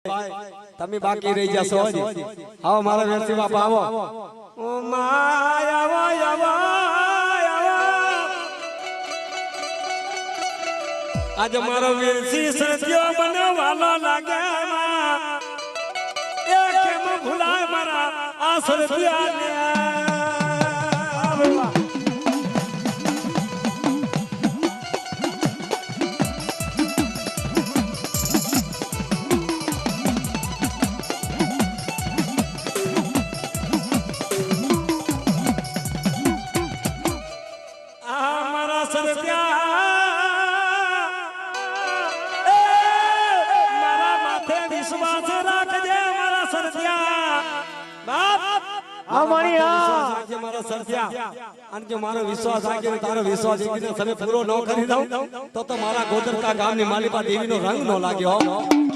તમે બાકી રહી જશો હજી આવો મારા વેરસી બાપા આવો ઓ માય આવો આજ મારો વેરસી સત્યો બનવાલો લાગે એ કેમ ભૂલાય મારા આ સત્યાને મારો વિશ્વાસ રાખીને તારો વિશ્વાસ તમે પૂરો ન કરી દઉં તો મારા ગોદરકા ગામની માલિકા દેવીનો રંગ ન લાગ્યો